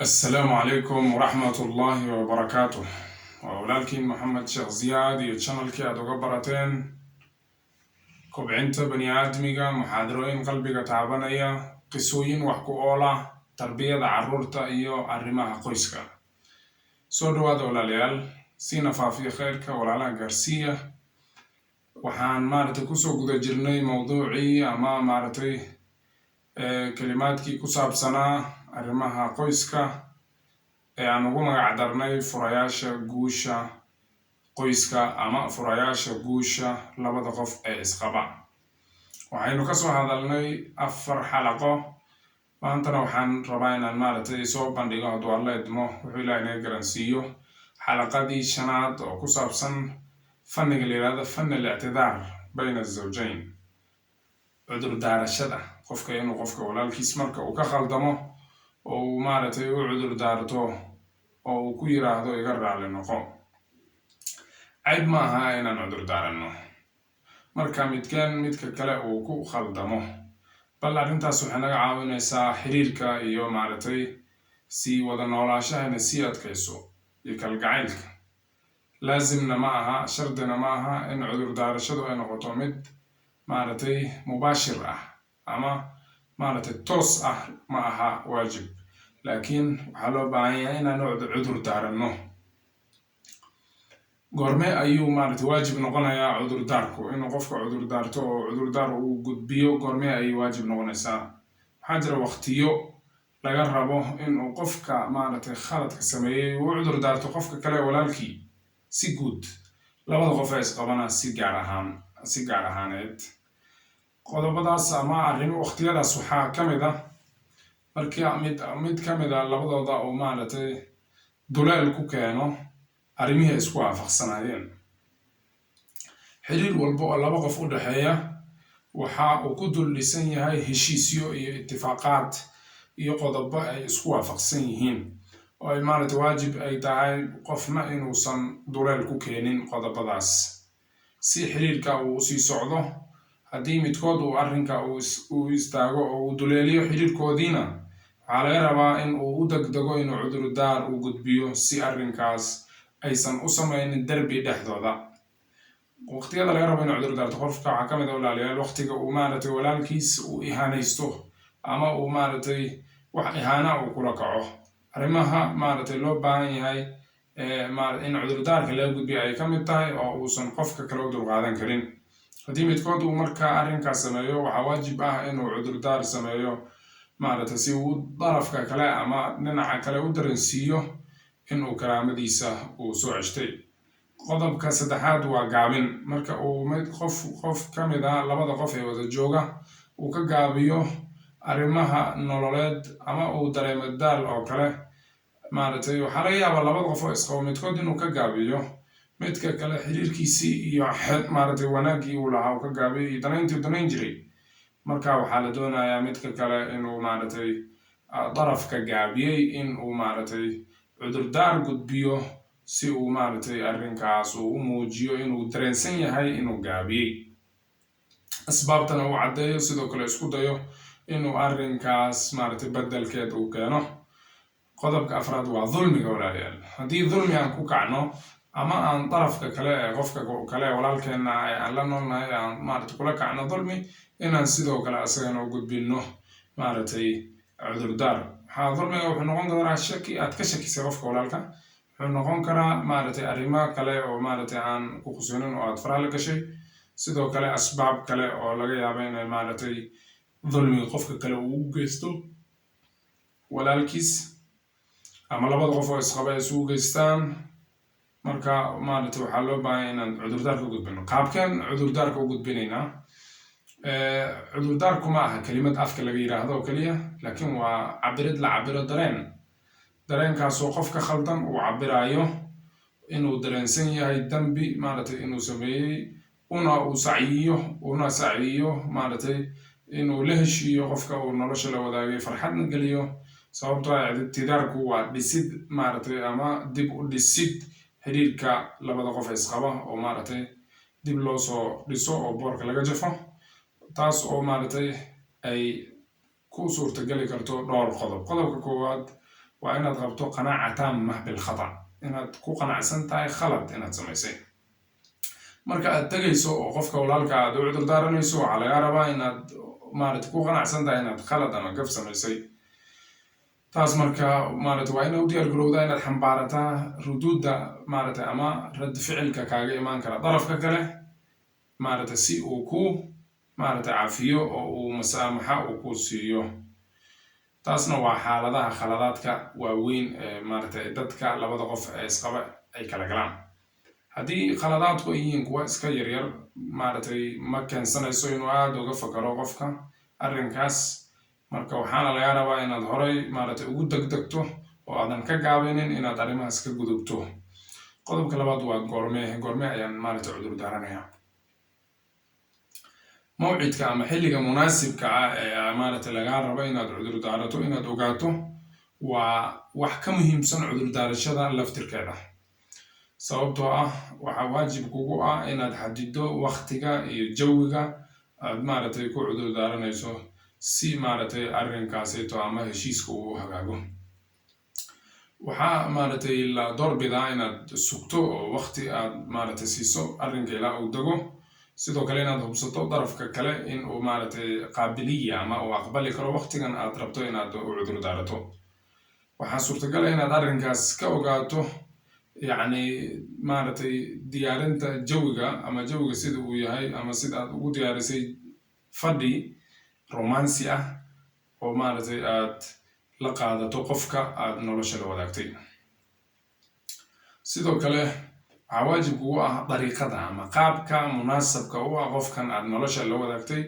السلام عليكم ورحمة الله وبركاته. ولكن محمد شيخ زياد يتشانلكي أدو قبرتين كوبcinta baniaadmiga muxaadarooyin qalbiga taabanaya qisooyin wax ku oola tarbiyada carruurta iyo arrimaha qoyska. Soo dhawaada walaalayaal, siina faafiya khayrka walaalaha gaarsiiya. Waxaan kusoo guda jirnay mowduucii ama kalimaadkii ku saabsanaa arrimaha qoyska ee aan ugu magac darnay furayaasha guusha qoyska ama furayaasha guusha labada qof ee isqaba. Waxaynu ka soo hadalnay 4 xalaqo. maantana waxaan rabaa inaan soo bandhigo hadduu alla idmo wuxuu ilaahay naga garansiiyo xalaqadii 5aad oo ku saabsan fanniga la yiraahdo fan al-i'tidaar bayna az-zawjayn. cudur daarashada qofka inuu qofka walaalkiis marka uu ka khaldamo oo uu u cudur daarto oo uu ku yiraahdo iga raali noqo. cayb ma aha inaan cudur daarano marka midka kale uu ku khaldamo, bal arrintaas waxay naga caawinaysaa xiriirka iyo sii wada noolaashahana sii adkayso iyo kalgacaylka. laazimna ma aha, shardina ma aha in cudur daarashadu ay noqoto mid mubaashir ah ama toos ah, ma aha waajib, laakiin waxaa loo baahan yahay inaan cudur daarano. goorme ayuu waajib noqonayaa cudur daarku? inuu qofka cudur daarto oo cudur daar uu gudbiyo goorme ay waajib noqonaysaa? waxaa jira waqtiyo laga rabo inuu qofka khaladka sameeyay uu cudur daarto qofka kale walaalkii si guud. labada qof ay isqabana si gaar ahaaneed. qodobadaas ama arrimo waqtiyadaas waxaa kamid ah markii mid kamid ah labadooda uu duleel ku keeno arrimihii isku waafaqsanaayeen. xiriir walba oo laba qof u dhaxeeya waxa uu ku dul dhisan yahay heshiisyo iyo ittifaaqaad iyo qodobo ay isku waafaqsan yihiin oo ay waajib ay tahay qofna inuusan duleel ku keenin qodobadaas si xiriirka uu sii socdo. haddii midkood uu arrinka uu istaago oo uu duleeliyo xiriirkoodiina, waxaa laga rabaa in uu u degdego inuu cudurdaar u gudbiyo si arrinkaas aysan u samaynin derbi dhexdooda. waqtiyada laga rabo inuu cudurdaarto qofka waxaa kamid ah walaalayaal waqtiga uu walaalkiis uu ihaanaysto ama uu wax ihaana uu kula kaco. arrimaha loo baahan yahay in cudurdaarka laga gudbiyo ay kamid tahay oo uusan qofka kale u dulqaadan karin. haddii midkood uu markaa arrinkaas sameeyo, waxaa waajib ah inuu cudurdaar sameeyo si uu darafka kale ama dhinaca kale u dareensiiyo inuu karaamadiisa uu soo ceshtay. qodobka 3aad waa gaabin. marka uu qof kamid ah labada qof ee wada jooga uu ka gaabiyo arrimaha nololeed ama uu dareemo daal oo kale, waxaa laga yaabaa labada qof oo isqabo midkood inuu ka gaabiyo midka kale xiriirkiisii iyo wanaaggii uu lahaa uu ka gaabiyo iyo danayntii uu danayn jiray. marka waxaa la doonayaa midka kale inuu darafka gaabiyey in uu cudurdaar gudbiyo si uu arrinkaas uu u muujiyo inuu dareensan yahay inuu gaabiyey, asbaabtana uu caddeeyo, sidoo kale isku dayo inuu arrinkaas bedelkeed uu keeno. qodobka 4aad waa dulmiga walaalayaal. haddii dulmi aan ku kacno ama aan darafka kale ee qofka kale walaalkeena aan la noolnahay aan kula kacno dulmi, inaan sidoo kale asagana u gudbino cudurdaar. dulmiga wuxuu noqon karaa shaki aad ka shakisay qofka walaalka, wuxuu noqon karaa arrimo kale oo aan ku khusaynin oo aad faraha la gashay, sidoo kale asbaab kale oo laga yaabo inay dulmiga qofka kale uu u geysto walaalkiis ama labada qof oo isqaba isugu geystaan. marka waxaa loo baahan inaan cudurdaarka u gudbino. qaabkeen cudurdaarka u gudbinaynaa? cudurdaarku ma aha kelimad afka laga yiraahdo oo keliya, laakiin waa cabirid la cabiro dareenkaasoo qofka khaldan uu cabirayo inuu dareensan yahay dambi inuu sameeyey, uu sacyiyo inuu la heshiiyo qofka uu nolosha la wadaagay, farxadna geliyo. sababtoo ah i'tidaarku waa dhisid ama dib u dhisid xiriirka labada qof isqaba oo dib loo soo dhiso oo boorka laga jafo. taas oo ay ku suurtagali karto dhowr qodob. qodobka koowaad waa inaad qabto qanaaca taamah bilkhata inaad ku qanacsan tahay khalad inaad samaysay marka aad tegayso oo qofka walaalka aad u cudur daaranayso waxaa laga rabaa inaad ku qanacsan tahay inaad khalad ama gaf samaysay taas marka waa inaad u diyaar garowdaa inaad xambaarataa ruduudda ama rad ficilka kaaga imaan kara darafka kale si uu ku cafiyo oo uu masaamaxa uu ku siiyo taasna waa xaaladaha khaladaadka waaweyn dadka labada qof ee isqaba ay kala galaan haddii khaladaadku ay yihiin kuwa iska yaryar ma keensanayso inuu aada uga fakaro qofka arrinkaas marka waxaana laga rabaa inaad horay ugu degdegto oo aadan ka gaabinin inaad arrimahaas ka gudubto qodobka labaad waa goorme ayaan cudur daaranayaa mawcidka ama xilliga munaasibka ah ee laga rabo inaad cudur daarato inaad ogaato waa wax ka muhiimsan cudur daarashada laftirkeeda sababtoo ah waxaa waajib kugu ah inaad xadido waqtiga iyo jawiga aad ku cudur daaranayso si arrinkaasito ama heshiiska uu hagaago waxaa la doorbidaa inaad sugto oo waqti aad siiso arrinka ilaa uu dego sidoo kale inaad hubsato darafka kale in uu qaabiliya ama uu aqbali karo waqtigan aad rabto inaad u cudur daarato waxaa suurtagal ah inaad arrinkaas ka ogaato diyaarinta jawiga ama jawiga sida uu yahay ama sida aad ugu diyaarisay fadhi romansi ah oo aad la qaadato qofka aad nolosha la wadaagtay sidoo kale waxaa waajib kugu ah dariiqada ama qaabka munaasabka u ah qofkan aad nolosha la wadaagtay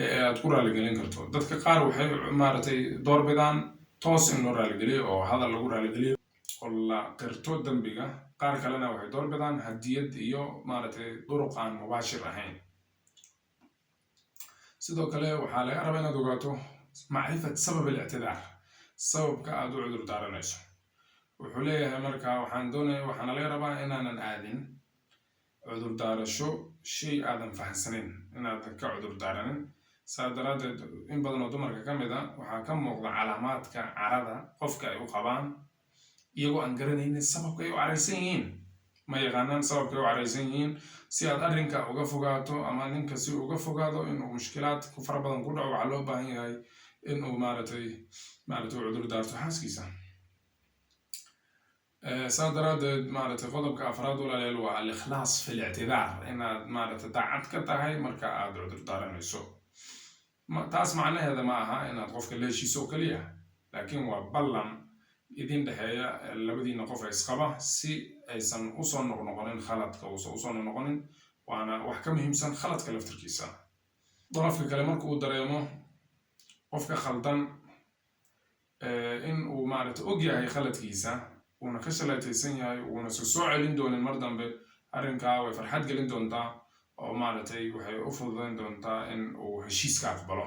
ee aad ku raaligelin karto dadka qaar waxay doorbidaan toos in loo raaligeliyo oo hadal lagu raaligeliyo oo la qirto dembiga qaar kalena waxay doorbidaan hadiyad iyo duruq aan mubaashir ahayn sidoo kale waxaa laga rabaa inaad ogaato macrifat sabab الاعتذار sababka aad u cudur daaranayso wuxuu leeyahay marka waxaana laga rabaa inaanan aadin cudur daarasho shay aadan fahansanayn inaadan ka cudur daaranin saa daraadeed in badan oo dumarka ka mid a waxaa ka muuqda calaamaadka carada qofka ay u qabaan iyagoo aan garanaynin sababka ay u caraysan yihiin ma yaqaanaan sababka ay u caraysan yihiin si aad arrinka uga fogaato ama ninka si uga fogaado inuu mushkilaad fara badan ku dhaco waxaa loo baahan yahay inuu cudur daarto xaaskiisa saa daraadeed qodobka afraad walaaleel waa al-ikhlaas fi الاعتذار inaad daacad ka tahay marka aad cudur daaranayso taas macnaheeda ma aha inaad qofka la heshiiso oo keliya laakiin waa ballan idin dhexeeya labadiina qof ee isqaba si aysan usoo noqnoqonin khaladka usoo noqnoqonin waana wax ka muhiimsan khaladka laftirkiisa darafka kale marka uu dareemo qofka khaldan in uu og yahay khaladkiisa uuna ka shalaytaysan yahay uuna soo celin doonin mar dambe arrinkaa way farxad gelin doontaa oo waxay u fududayn doontaa in uu heshiiska aqbalo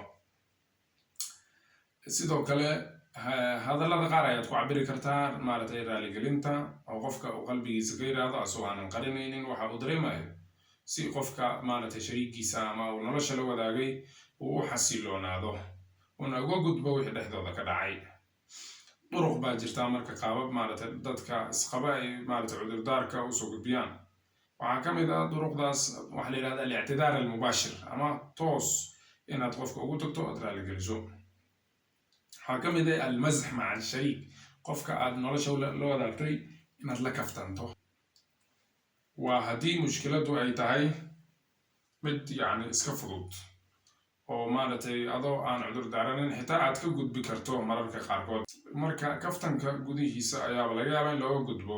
sidoo kale hadallada qaar ayaad ku cabiri kartaa raaligelinta oo qofka uu qalbigiisa ka yiraahdo asagoo aanan qarinaynin waxa uu dareemayo si qofka shariigiisa ama uu nolosha la wadaagay uu u xasiloonaado una uga gudbo wixii dhexdooda ka dhacay duruq baa jirtaa marka qaabab dadka isqaba ay cudurdaarka usoo gudbiyaan waxaa ka mid ah duruqdaas waxa la yidhahda al-i'tidaar al-mubaashir ama toos inaad qofka ugu tagto aad raaligeliso waxaa ka mid ah al-mazx maca al-shariik qofka aad nolosha la wadaagtay inaad la kaftanto waa haddii mushkiladu ay tahay mid iska fudud oo adoo aan cudur daaranin xitaa aad ka gudbi karto mararka qaarkood marka kaftanka gudihiisa ayaaba laga yaabaa in looga gudbo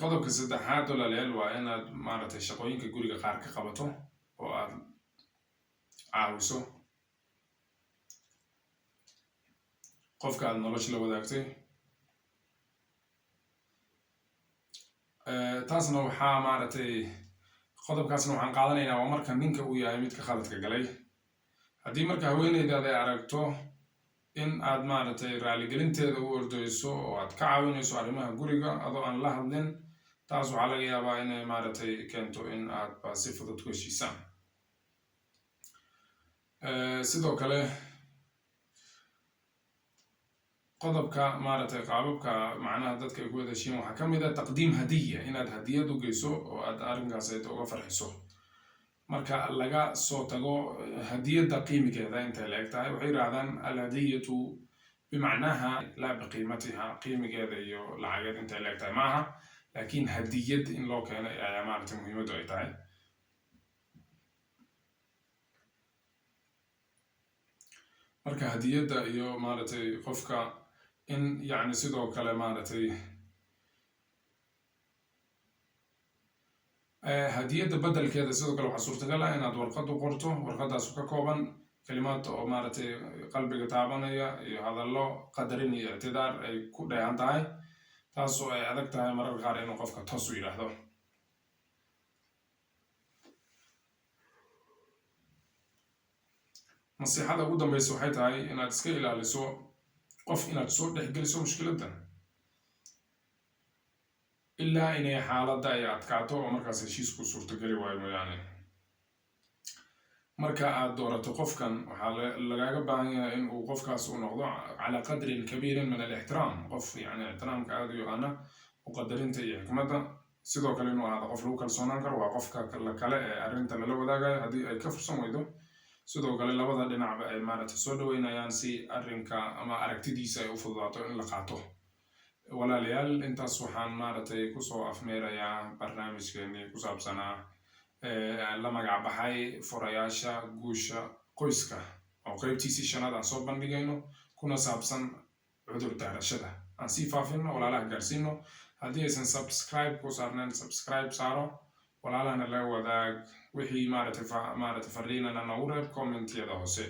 qodobka saddexaad walaaleel waa inaad shaqooyinka guriga qaar ka qabato oo aad caawiso qofka aad nolosha la wadaagtay taasna waxaa qodobkaasna waxaan qaadanaynaa waa marka ninka uu yahay midka khaladka galay haddii marka haweeneydaada ay aragto in aad raaligelinteeda u ordayso oo aad ka caawinayso arrimaha guriga adoo aan la hadlin taas waxaa laga yaabaa inay keento in aadba si fudud ku heshiisaan sidoo kale qodobka maaragtay qaababka macnaha dadka ay ku wadashiin waxaa ka mid ah taqdiim hadiya inaad hadiyad u geyso oo aad arrinkaas uga farxiso. marka laga soo tago hadiyadda qiimigeeda intay la eg tahay waxay yidhaahdaan alhadiyatu bimacnaha laa biqiimatiha qiimigeeda iyo lacageed intay la eg tahay maaha laakiin hadiyad in loo keenay ayaa maaragtay muhiimaddu ay tahay. marka hadiyadda iyo maaragtay qofka in yacni sidoo kale maaragtay hadiyadda bedelkeeda sidoo kale waxaa suurtagal ah inaad warqad u qorto warqadaas ka kooban kalimaad oo maaragtay qalbiga taabanaya iyo hadallo qadarin iyo ictidaar ay ku dheehan tahay taasoo ay adag tahay mararka qaar inuu qofka toos u yidhaahdo. nasiixada ugu dambeysa waxay tahay inaad iska ilaaliso qof inaad soo dhexgeliso mushkiladda ilaa inay xaaladda ay adkaato oo markaas heshiisku suurtageli waayo mooyaane. marka aad doorato qofkan waxaa lagaaga baahan yahay in uu qofkaas u noqdo calaa qadrin kabiirin min alixtiraam qof yani ixtiraamka aada u yaqaana u qadarinta iyo xikmadda sidoo kale inuu ahaado qof lagu kalsoonaan karo waa qofka kale ee arrinta lala wadaagayo haddii ay ka fursan weydo sidoo kale labada dhinacba ay maaragtay soo dhaweynayaan si arrinka ama aragtidiisa ay u fududaato in la qaato. walaalayaal intaas waxaan maaragtay kusoo afmeerayaa barnaamijkeenii ku saabsanaa la magac baxay furayaasha guusha qoyska oo qaybtiisii 5aad aan soo bandhigayno kuna saabsan cudur daarashada aan sii faafino walaalaha gaarsiino. haddii aysan subscribe ku saarneen subscribe saaro walaalahana la wadaag wixii maaragtay fariinana nagu reeb commentiyada hoose.